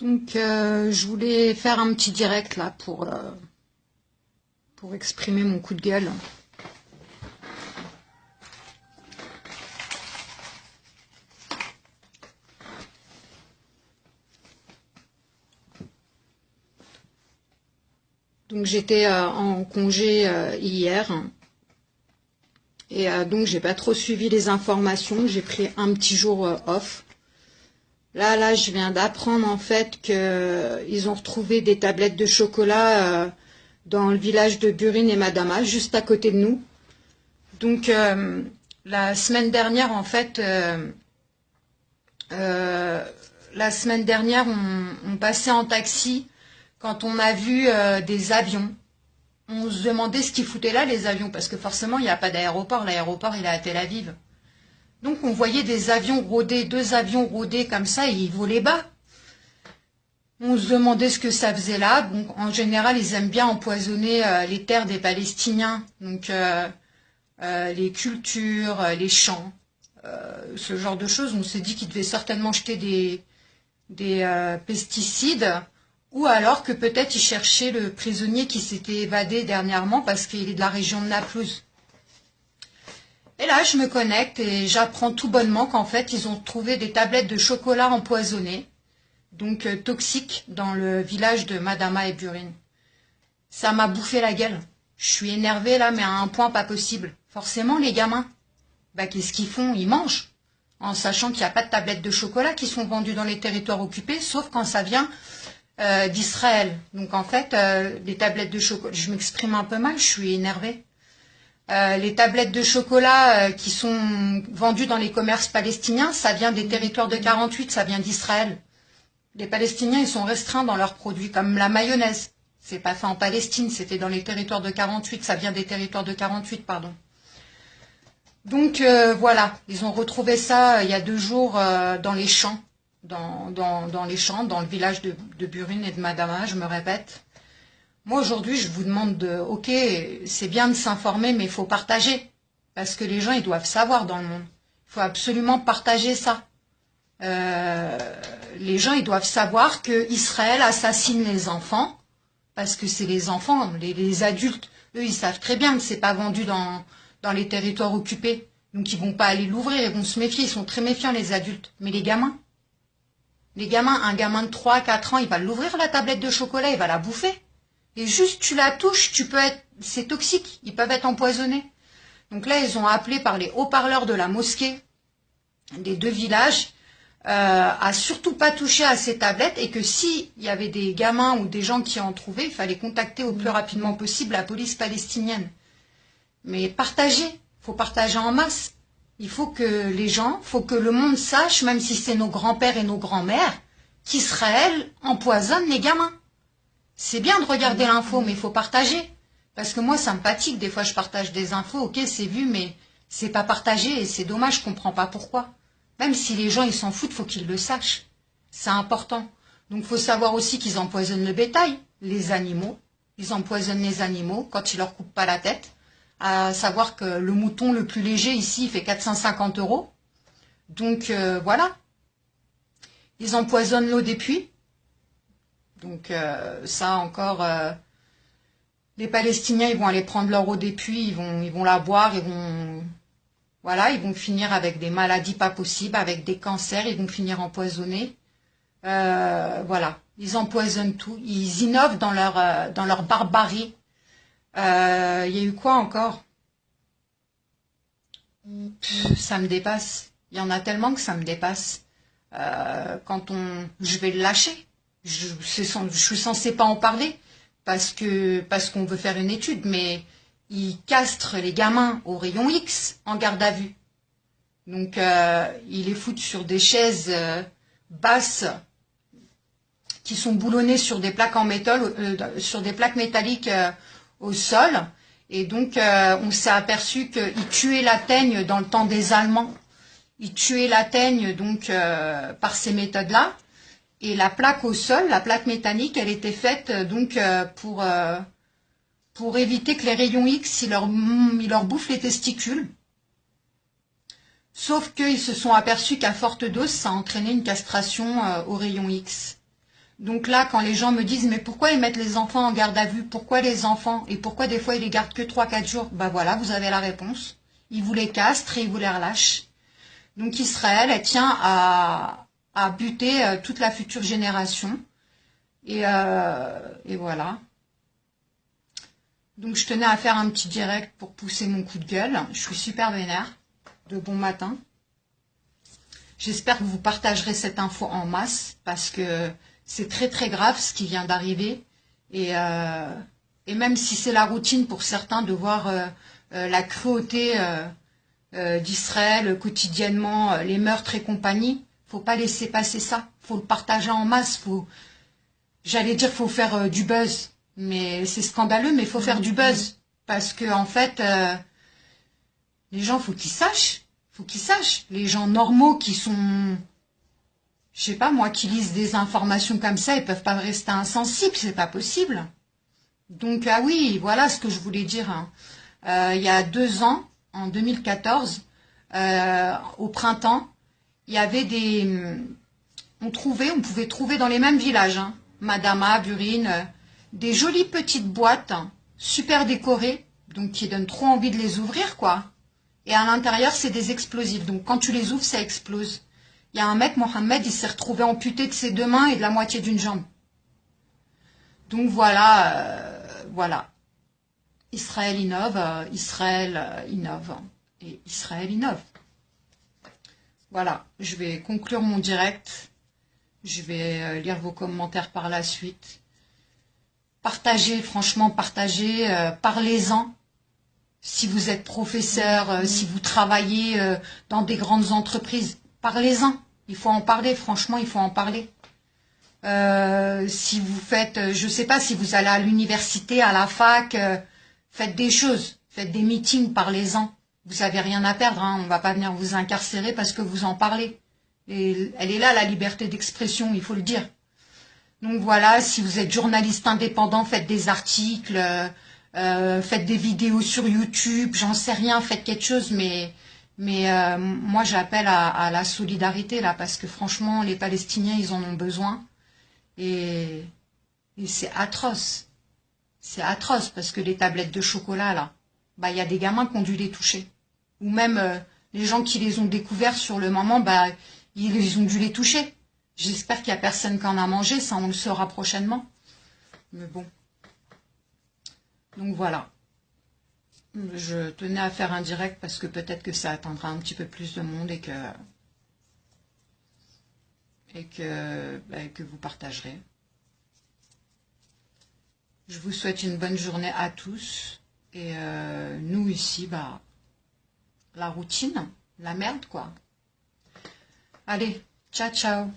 Donc, je voulais faire un petit direct là pour exprimer mon coup de gueule. Donc, j'étais en congé hier et donc j'ai pas trop suivi les informations. J'ai pris un petit jour off. Là, je viens d'apprendre en fait qu'ils ont retrouvé des tablettes de chocolat dans le village de Burin et Madama, juste à côté de nous. Donc, la semaine dernière, en fait, on passait en taxi quand on a vu des avions. On se demandait ce qu'ils foutaient là, les avions, parce que forcément, il n'y a pas d'aéroport. L'aéroport, il est à Tel Aviv. Donc, on voyait des avions rôder, 2 avions rôder comme ça, et ils volaient bas. On se demandait ce que ça faisait là. Donc, en général, ils aiment bien empoisonner les terres des Palestiniens. Donc, les cultures, les champs, ce genre de choses. On s'est dit qu'ils devaient certainement jeter des pesticides, ou alors que peut-être ils cherchaient le prisonnier qui s'était évadé dernièrement parce qu'il est de la région de Naplouse. Et là, je me connecte et j'apprends tout bonnement qu'en fait, ils ont trouvé des tablettes de chocolat empoisonnées, donc toxiques, dans le village de Madama et Burin. Ça m'a bouffé la gueule. Je suis énervée là, mais à un point pas possible. Forcément, les gamins, qu'est-ce qu'ils font? Ils mangent, en sachant qu'il n'y a pas de tablettes de chocolat qui sont vendues dans les territoires occupés, sauf quand ça vient d'Israël. Donc en fait, les tablettes de chocolat, je m'exprime un peu mal, je suis énervée. Les tablettes de chocolat qui sont vendues dans les commerces palestiniens, ça vient des territoires de 48, ça vient d'Israël. Les Palestiniens, ils sont restreints dans leurs produits, comme la mayonnaise. C'est pas fait en Palestine, c'était dans les territoires de 48, ça vient des territoires de 48, pardon. Donc voilà, ils ont retrouvé ça il y a 2 jours dans les champs, dans les champs, dans le village de Burin et de Madama, je me répète. Moi aujourd'hui, je vous demande ok, c'est bien de s'informer, mais il faut partager, parce que les gens, ils doivent savoir dans le monde. Il faut absolument partager ça. Les gens, ils doivent savoir que Israël assassine les enfants, parce que c'est les enfants, les adultes, eux, ils savent très bien que c'est pas vendu dans les territoires occupés. Donc, ils vont pas aller l'ouvrir, ils vont se méfier, ils sont très méfiants, les adultes. Mais les gamins, un gamin de 3-4 ans, il va l'ouvrir, la tablette de chocolat, il va la bouffer. Et juste, tu la touches, c'est toxique, ils peuvent être empoisonnés. Donc là, ils ont appelé par les haut-parleurs de la mosquée des 2 villages à surtout pas toucher à ces tablettes, et que s'il y avait des gamins ou des gens qui en trouvaient, il fallait contacter au plus rapidement possible la police palestinienne. Mais partager, faut partager en masse. Il faut que les gens, faut que le monde sache, même si c'est nos grands-pères et nos grands-mères, qu'Israël empoisonne les gamins. C'est bien de regarder l'info, mais il faut partager. Parce que moi, ça me fatigue. Des fois, je partage des infos, ok, c'est vu, mais c'est pas partagé, et c'est dommage, je comprends pas pourquoi. Même si les gens, ils s'en foutent, faut qu'ils le sachent. C'est important. Donc, il faut savoir aussi qu'ils empoisonnent le bétail, les animaux. Ils empoisonnent les animaux quand ils leur coupent pas la tête. À savoir que le mouton le plus léger ici, il fait 450 €. Donc, voilà. Ils empoisonnent l'eau des puits. Donc ça encore, les Palestiniens, ils vont aller prendre leur eau des puits, ils vont la boire, ils vont finir avec des maladies pas possibles, avec des cancers, ils vont finir empoisonnés. Voilà, ils empoisonnent tout, ils innovent dans leur barbarie. Il y a eu quoi encore? Ça me dépasse. Il y en a tellement que ça me dépasse. Je vais le lâcher. Je suis censée pas en parler parce qu'on veut faire une étude, mais ils castrent les gamins au rayon X en garde à vue. Donc ils les foutent sur des chaises basses qui sont boulonnées sur des plaques en métal, sur des plaques métalliques au sol. Et donc on s'est aperçu qu'ils tuaient la teigne dans le temps des Allemands. Ils tuaient la teigne donc par ces méthodes-là. Et la plaque au sol, la plaque métallique, elle était faite donc pour éviter que les rayons X, ils leur bouffent les testicules. Sauf qu'ils se sont aperçus qu'à forte dose, ça entraînait une castration aux rayons X. Donc là, quand les gens me disent, mais pourquoi ils mettent les enfants en garde à vue? Pourquoi les enfants? Et pourquoi des fois ils les gardent que 3-4 jours? Ben voilà, vous avez la réponse. Ils vous les castrent et ils vous les relâchent. Donc Israël, elle tient à buter toute la future génération. Et voilà. Donc je tenais à faire un petit direct pour pousser mon coup de gueule. Je suis super vénère. De bon matin. J'espère que vous partagerez cette info en masse parce que c'est très très grave ce qui vient d'arriver. Et même si c'est la routine pour certains de voir la cruauté d'Israël quotidiennement, les meurtres et compagnie, faut pas laisser passer ça. Faut le partager en masse. J'allais dire faut faire du buzz. Mais c'est scandaleux, mais il faut faire du buzz. Parce que en fait, les gens, faut qu'ils sachent. Faut qu'ils sachent. Les gens normaux qui sont, je sais pas moi, qui lisent des informations comme ça, ils peuvent pas rester insensibles, c'est pas possible. Donc ah oui, voilà ce que je voulais dire. Hein. Il y a 2 ans, en 2014, au printemps, il y avait on pouvait trouver dans les mêmes villages, hein, Madama, Burine, des jolies petites boîtes, hein, super décorées, donc qui donnent trop envie de les ouvrir, quoi. Et à l'intérieur, c'est des explosifs. Donc quand tu les ouvres, ça explose. Il y a un mec, Mohamed, il s'est retrouvé amputé de ses 2 mains et de la moitié d'une jambe. Donc voilà, voilà. Israël innove, Israël innove, et Israël innove. Voilà, je vais conclure mon direct. Je vais lire vos commentaires par la suite. Partagez, franchement, partagez, parlez-en. Si vous êtes professeur, si vous travaillez dans des grandes entreprises, parlez-en. Il faut en parler, franchement, il faut en parler. Si vous faites, je ne sais pas, si vous allez à l'université, à la fac, faites des choses, faites des meetings, parlez-en. Vous n'avez rien à perdre, hein, on ne va pas venir vous incarcérer parce que vous en parlez. Et elle est là, la liberté d'expression, il faut le dire. Donc voilà, si vous êtes journaliste indépendant, faites des articles, faites des vidéos sur YouTube, j'en sais rien, faites quelque chose, mais moi j'appelle à la solidarité là, parce que franchement, les Palestiniens, ils en ont besoin. Et c'est atroce. C'est atroce, parce que les tablettes de chocolat, là, bah il y a des gamins qui ont dû les toucher. Ou même les gens qui les ont découverts sur le moment, bah ils ont dû les toucher. J'espère qu'il n'y a personne qui en a mangé, ça on le saura prochainement. Mais bon. Donc voilà. Je tenais à faire un direct parce que peut-être que ça atteindra un petit peu plus de monde et que vous partagerez. Je vous souhaite une bonne journée à tous. Et nous ici, bah, la routine, la merde quoi. Allez, ciao ciao.